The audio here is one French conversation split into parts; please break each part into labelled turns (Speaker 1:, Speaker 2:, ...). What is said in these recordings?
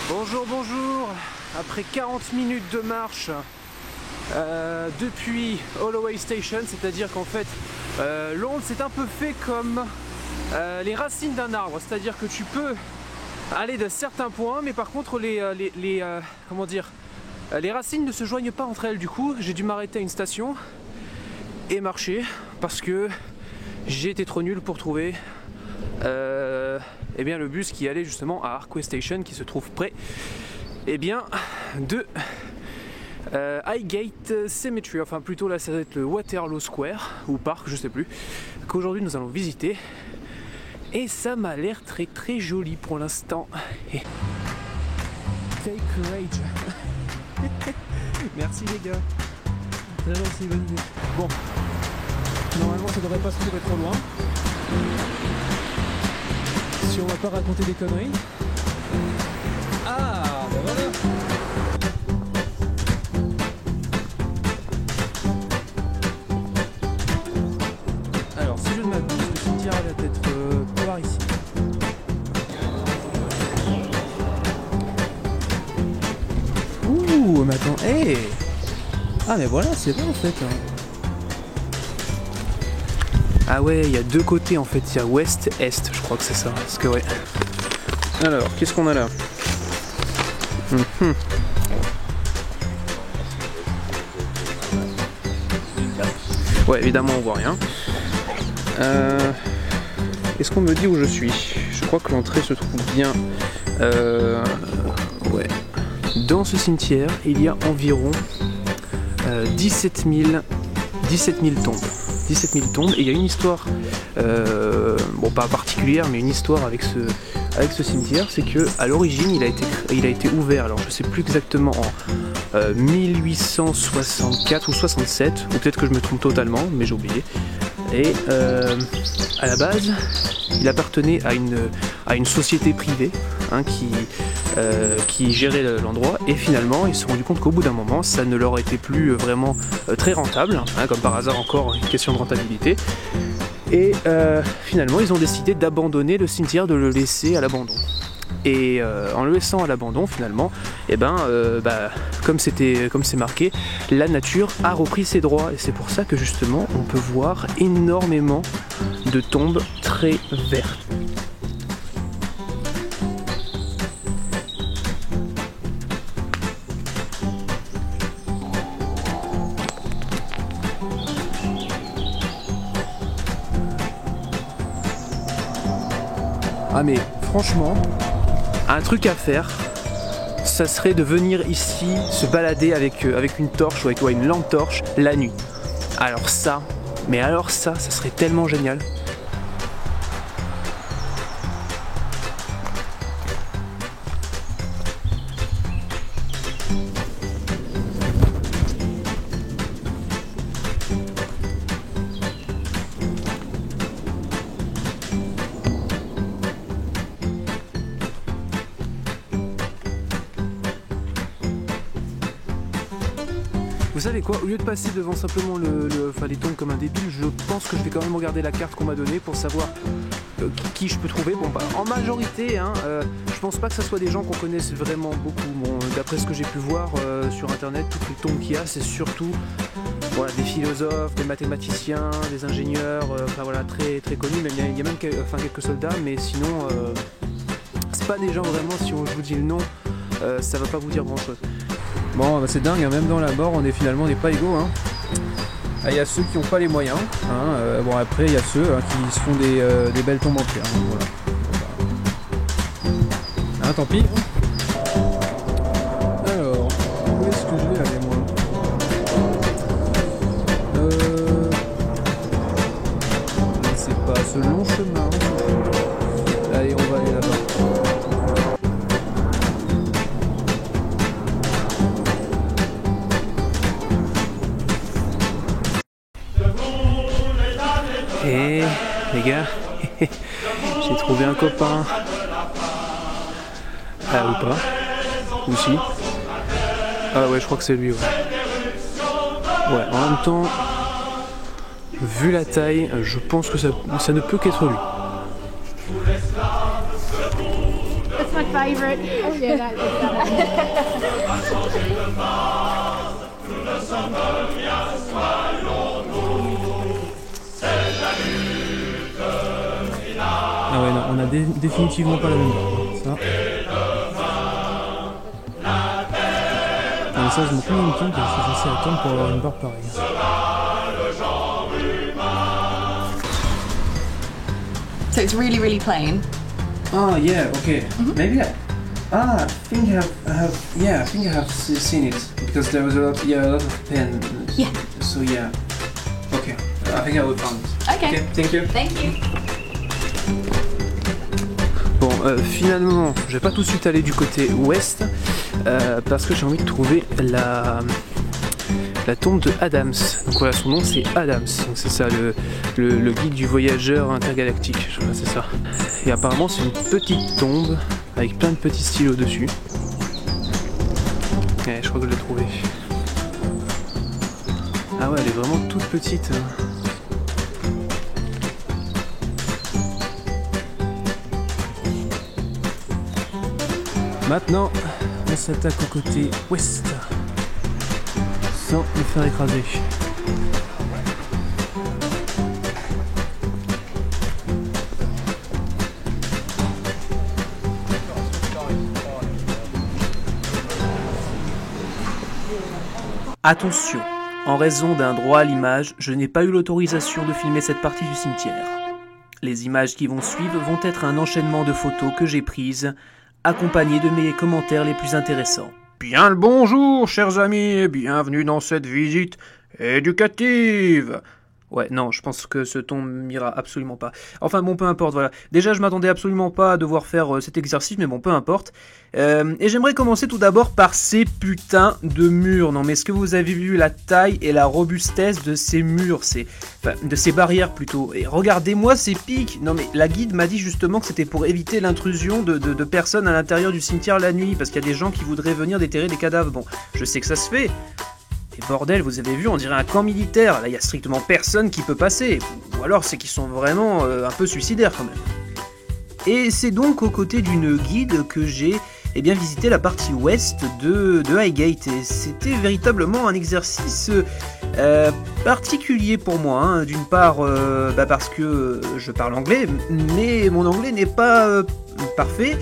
Speaker 1: Bonjour, bonjour. Après 40 minutes de marche depuis Holloway Station, c'est-à-dire qu'en fait Londres c'est un peu fait comme les racines d'un arbre, c'est-à-dire que tu peux aller de certains points, mais par contre comment dire, les racines ne se joignent pas entre elles. Du coup j'ai dû m'arrêter à une station et marcher parce que j'ai été trop nul pour trouver eh bien, le bus qui allait justement à Arkway Station, qui se trouve près eh bien, de Highgate Cemetery, enfin plutôt là ça va être le Waterloo Square ou parc, je sais plus, qu'aujourd'hui nous allons visiter, et ça m'a l'air très très joli pour l'instant. Take courage. Merci les gars, très gentil, bonne idée. Bon, normalement ça devrait pas se trouver trop loin si on va pas raconter des conneries. Ah ben voilà. Alors si je ne m'abuse, le cimetière va être par ici. Ouh, mais attends, hey. Ah mais voilà, c'est vrai en fait. Ah ouais, il y a deux côtés en fait, il y a ouest, est, je crois que c'est ça. Parce que ouais. Alors, qu'est-ce qu'on a là? Ouais, évidemment on voit rien. Est-ce qu'on me dit où je suis? Je crois que l'entrée se trouve bien ouais. Dans ce cimetière, il y a environ 17 000 tombes. 17 000 tombes, et il y a une histoire, bon pas particulière, mais une histoire avec ce cimetière, c'est que à l'origine il a été ouvert, alors je sais plus exactement en 1864 ou 67, ou peut-être que je me trompe totalement, mais j'ai oublié. Et à la base, il appartenait à une société privée hein, qui gérait l'endroit, et finalement ils se sont rendus compte qu'au bout d'un moment ça ne leur était plus vraiment très rentable, hein, comme par hasard encore une question de rentabilité, et finalement ils ont décidé d'abandonner le cimetière, de le laisser à l'abandon. Et en le laissant à l'abandon finalement, eh ben, comme c'est marqué, la nature a repris ses droits, et c'est pour ça que justement on peut voir énormément de tombes très vertes. Ah mais franchement, un truc à faire, ça serait de venir ici se balader avec une torche ou avec une lampe torche la nuit. Alors ça serait tellement génial. Vous savez quoi, au lieu de passer devant simplement les tombes comme un débile, je pense que je vais quand même regarder la carte qu'on m'a donnée pour savoir qui je peux trouver. Bon, bah, en majorité, hein, je pense pas que ce soit des gens qu'on connaisse vraiment beaucoup. Bon, d'après ce que j'ai pu voir sur internet, toutes les tombes qu'il y a, c'est surtout voilà, des philosophes, des mathématiciens, des ingénieurs, enfin voilà, très, très connus. Même, il y a même quelques soldats, mais sinon, c'est pas des gens vraiment, si je vous dis le nom, ça va pas vous dire grand chose. Bon, bah c'est dingue, hein, même dans la mort, on n'est pas égaux. Hein. Ah, y a ceux qui n'ont pas les moyens. Hein, bon, après, il y a ceux hein, qui se font des belles tombes en pierre. Hein, voilà. Hein, tant pis. Alors, où est-ce que je vais aller, moi? C'est pas ce long chemin. Allez, on va aller là-bas. Et les gars, j'ai trouvé un copain. Ah ou pas, ou si. Ah ouais, je crois que c'est lui, ouais. Ouais, en même temps, vu la taille, je pense que ça ne peut qu'être lui.
Speaker 2: That's my favorite. Oh yeah, that
Speaker 1: Ah ouais, non, on a définitivement pas la même barbe, ça. Ah, ça, je me prends une temps que je suis censé attendre pour avoir une barbe pareille.
Speaker 3: So it's really, really plain.
Speaker 1: Oh yeah, okay. Maybe I think I have seen it because there was a lot of pen.
Speaker 3: Yeah.
Speaker 1: So yeah. Okay. I think I will find it.
Speaker 3: Okay.
Speaker 1: Thank you.
Speaker 3: Thank you.
Speaker 1: Bon, finalement, je vais pas tout de suite aller du côté ouest parce que j'ai envie de trouver la tombe de Adams. Donc voilà, son nom c'est Adams. Donc c'est ça, le guide du voyageur intergalactique. Je crois que c'est ça. Et apparemment c'est une petite tombe avec plein de petits stylos dessus. Ouais, je crois que je l'ai trouvé. Ah ouais, elle est vraiment toute petite. Maintenant, on s'attaque au côté ouest, sans me faire écraser. Attention, en raison d'un droit à l'image, je n'ai pas eu l'autorisation de filmer cette partie du cimetière. Les images qui vont suivre vont être un enchaînement de photos que j'ai prises, accompagné de mes commentaires les plus intéressants. Bien le bonjour, chers amis, et bienvenue dans cette visite éducative. Ouais, non, je pense que ce ton m'ira absolument pas. Enfin bon, peu importe, voilà. Déjà, je m'attendais absolument pas à devoir faire cet exercice, mais bon, peu importe. Et j'aimerais commencer tout d'abord par ces putains de murs. Non, mais est-ce que vous avez vu la taille et la robustesse de ces murs, de ces barrières plutôt. Et regardez-moi ces pics. Non mais la guide m'a dit justement que c'était pour éviter l'intrusion de personnes à l'intérieur du cimetière la nuit, parce qu'il y a des gens qui voudraient venir déterrer des cadavres. Bon, je sais que ça se fait. Et bordel, vous avez vu, on dirait un camp militaire. Là, il y a strictement personne qui peut passer. Ou alors, c'est qu'ils sont vraiment un peu suicidaires quand même. Et c'est donc aux côtés d'une guide que j'ai visité la partie ouest de Highgate. Et c'était véritablement un exercice particulier pour moi. Hein. D'une part, parce que je parle anglais, mais mon anglais n'est pas parfait.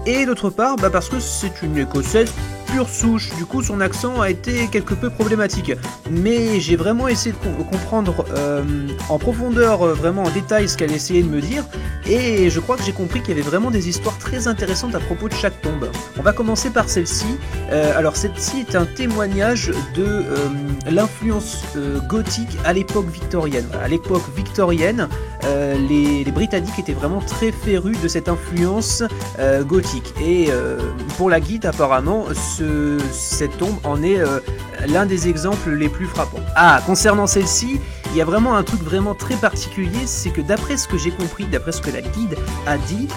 Speaker 1: Et d'autre part, parce que c'est une écossaise pure souche, du coup son accent a été quelque peu problématique. Mais j'ai vraiment essayé de comprendre en profondeur, vraiment en détail ce qu'elle essayait de me dire, et je crois que j'ai compris qu'il y avait vraiment des histoires très intéressantes à propos de chaque tombe. On va commencer par celle-ci. Alors celle-ci est un témoignage de l'influence gothique à l'époque victorienne. À l'époque victorienne, les Britanniques étaient vraiment très férus de cette influence gothique. Et pour la guide, apparemment, cette tombe en est l'un des exemples les plus frappants. Ah, concernant celle-ci, il y a vraiment un truc vraiment très particulier, c'est que d'après ce que j'ai compris, d'après ce que la guide a dit,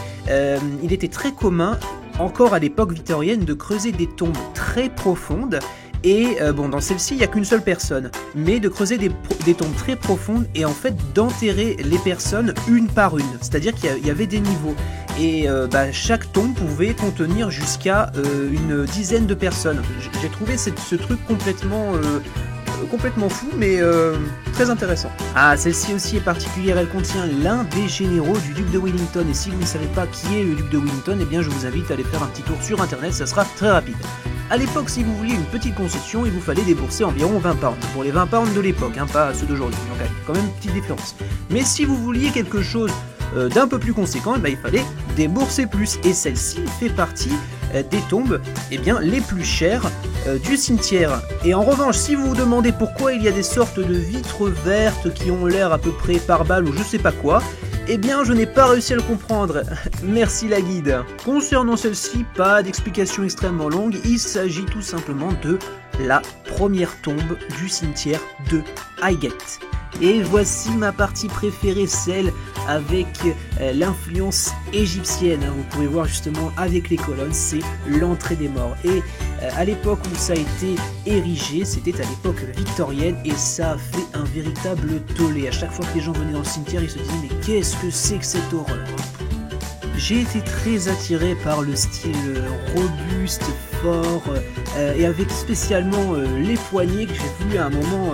Speaker 1: il était très commun, encore à l'époque victorienne, de creuser des tombes très profondes. Et dans celle-ci, il n'y a qu'une seule personne, mais de creuser des tombes très profondes et en fait d'enterrer les personnes une par une. C'est-à-dire qu'il y avait des niveaux. Et chaque tombe pouvait contenir jusqu'à une dizaine de personnes. J'ai trouvé ce truc complètement fou, mais très intéressant. Ah, celle-ci aussi est particulière, elle contient l'un des généraux du duc de Wellington. Et si vous ne savez pas qui est le duc de Wellington, eh bien je vous invite à aller faire un petit tour sur internet, ça sera très rapide. A l'époque, si vous vouliez une petite concession, il vous fallait débourser environ 20 pounds. Pour les 20 pounds de l'époque, pas ceux d'aujourd'hui. Donc quand même une petite différence. Mais si vous vouliez quelque chose d'un peu plus conséquent, il fallait débourser plus. Et celle-ci fait partie des tombes les plus chères du cimetière. Et en revanche, si vous vous demandez pourquoi il y a des sortes de vitres vertes qui ont l'air à peu près par balle ou je sais pas quoi, eh bien, je n'ai pas réussi à le comprendre. Merci la guide. Concernant celle-ci, pas d'explication extrêmement longue, il s'agit tout simplement de la première tombe du cimetière de Highgate.
Speaker 4: Et voici ma partie préférée, celle avec l'influence égyptienne. Vous pouvez voir justement avec les colonnes, c'est l'entrée des morts. Et à l'époque où ça a été érigé, c'était à l'époque victorienne et ça a fait un véritable tollé. À chaque fois que les gens venaient dans le cimetière, ils se disaient mais qu'est-ce que c'est que cette horreur? J'ai été très attiré par le style robuste, fort et avec spécialement les poignées que j'ai voulu à un moment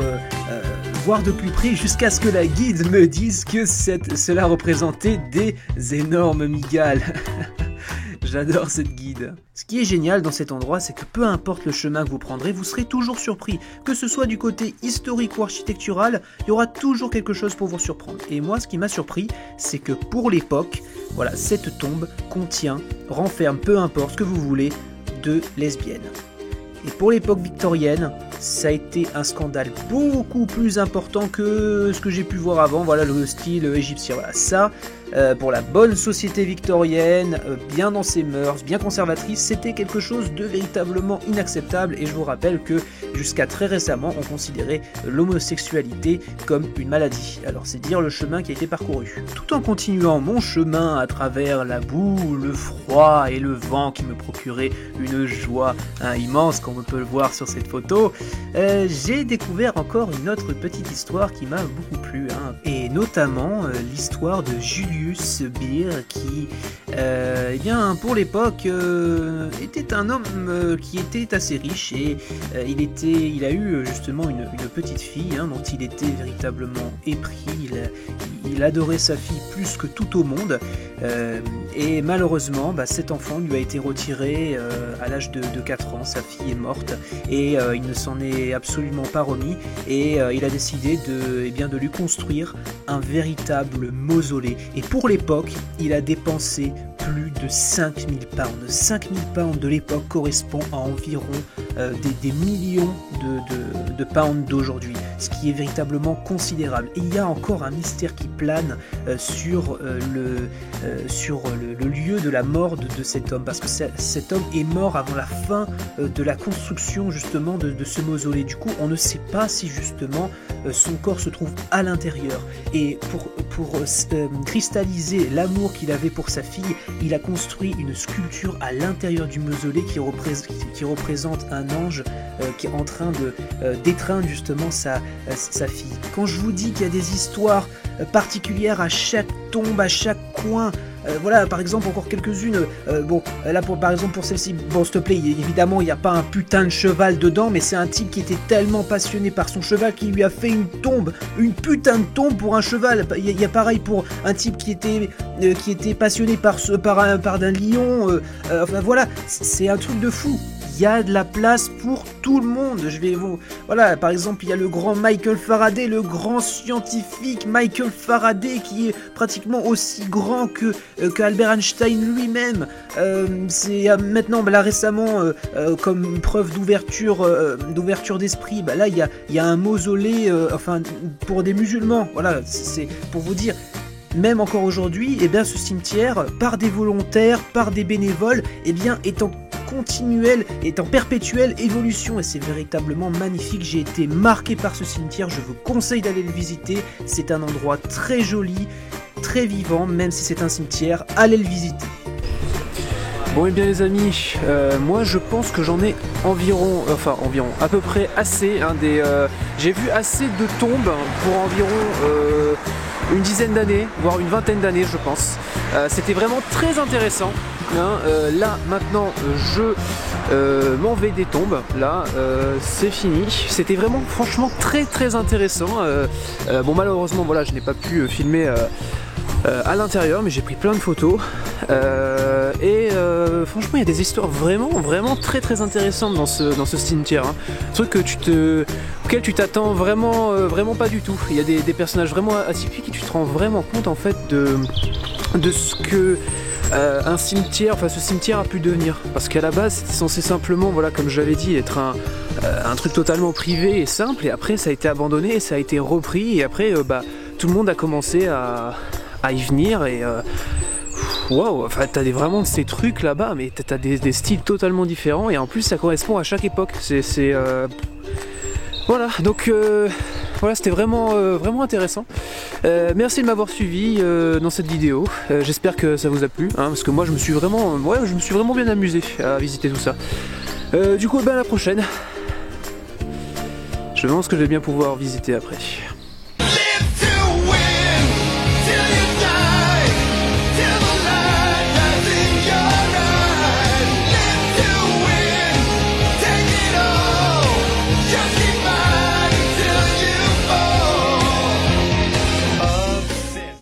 Speaker 4: voir de plus près jusqu'à ce que la guide me dise que cela représentait des énormes migales. J'adore cette guide. Ce qui est génial dans cet endroit, c'est que peu importe le chemin que vous prendrez, vous serez toujours surpris. Que ce soit du côté historique ou architectural, il y aura toujours quelque chose pour vous surprendre. Et moi, ce qui m'a surpris, c'est que pour l'époque, voilà, cette tombe renferme, peu importe ce que vous voulez, de lesbiennes. Et pour l'époque victorienne, ça a été un scandale beaucoup plus important que ce que j'ai pu voir avant, voilà le style égyptien. Voilà ça, pour la bonne société victorienne, bien dans ses mœurs, bien conservatrice, c'était quelque chose de véritablement inacceptable. Et je vous rappelle que jusqu'à très récemment, on considérait l'homosexualité comme une maladie. Alors c'est dire le chemin qui a été parcouru. Tout en continuant mon chemin à travers la boue, le froid et le vent qui me procuraient une joie immense, comme on peut le voir sur cette photo, j'ai découvert encore une autre petite histoire qui m'a beaucoup plu, et notamment l'histoire de Julius Beer qui, eh bien, pour l'époque, était un homme qui était assez riche et il a eu justement une petite fille dont il était véritablement épris. Il adorait sa fille plus que tout au monde et malheureusement cet enfant lui a été retiré à l'âge de 4 ans. Sa fille est morte et il ne s'en est absolument pas remis et il a décidé de lui construire un véritable mausolée. Et pour l'époque, il a dépensé plus de 5000 pounds. 5000 pounds de l'époque correspond à environ des millions de pounds d'aujourd'hui, ce qui est véritablement considérable. Et il y a encore un mystère qui plane sur le lieu de la mort de cet homme, parce que cet homme est mort avant la fin de la construction justement de ce mausolée. Du coup, on ne sait pas si justement son corps se trouve à l'intérieur. Et pour cristalliser l'amour qu'il avait pour sa fille, il a construit une sculpture à l'intérieur du mausolée qui représente un ange qui est en train d'étreindre justement sa fille. Quand je vous dis qu'il y a des histoires particulières à chaque tombe, à chaque coin, voilà, par exemple, encore quelques-unes. Par exemple, pour celle-ci, bon, s'il te plaît, évidemment, il n'y a pas un putain de cheval dedans, mais c'est un type qui était tellement passionné par son cheval qu'il lui a fait une tombe, une putain de tombe pour un cheval. Il y a pareil pour un type qui était passionné par d'un lion. Enfin, voilà, c'est un truc de fou. Il y a de la place pour tout le monde. Voilà, par exemple, il y a le grand Michael Faraday, le grand scientifique Michael Faraday, qui est pratiquement aussi grand que Albert Einstein lui-même. C'est maintenant, là récemment, comme preuve d'ouverture d'esprit, là il y a un mausolée, pour des musulmans. Voilà, c'est pour vous dire. Même encore aujourd'hui, ce cimetière, par des volontaires, par des bénévoles, est en perpétuelle évolution et c'est véritablement magnifique. J'ai été marqué par ce cimetière, je vous conseille d'aller le visiter. C'est un endroit très joli, très vivant, même si c'est un cimetière, allez le visiter.
Speaker 1: Bon et bien les amis, moi je pense que j'en ai environ à peu près assez. J'ai vu assez de tombes pour environ une dizaine d'années, voire une vingtaine d'années je pense. C'était vraiment très intéressant. Là maintenant je m'en vais des tombes. Là c'est fini. C'était vraiment franchement très très intéressant. Bon malheureusement voilà, je n'ai pas pu filmer à l'intérieur, mais j'ai pris plein de photos franchement il y a des histoires vraiment très très intéressantes dans ce cimetière, truc auquel tu t'attends vraiment pas du tout. Il y a des personnages vraiment atypiques et tu te rends vraiment compte en fait de ce que un cimetière, ce cimetière a pu devenir, parce qu'à la base c'était censé simplement, voilà, comme je l'avais dit, être un truc totalement privé et simple, et après ça a été abandonné et ça a été repris, et après tout le monde a commencé à y venir et waouh, t'as vraiment ces trucs là-bas, mais t'as des styles totalement différents et en plus ça correspond à chaque époque. Voilà, donc voilà, c'était vraiment, vraiment intéressant. Merci de m'avoir suivi dans cette vidéo. J'espère que ça vous a plu, hein, parce que moi je me suis vraiment bien amusé à visiter tout ça. Du coup, à la prochaine. Je me demande ce que je vais bien pouvoir visiter après.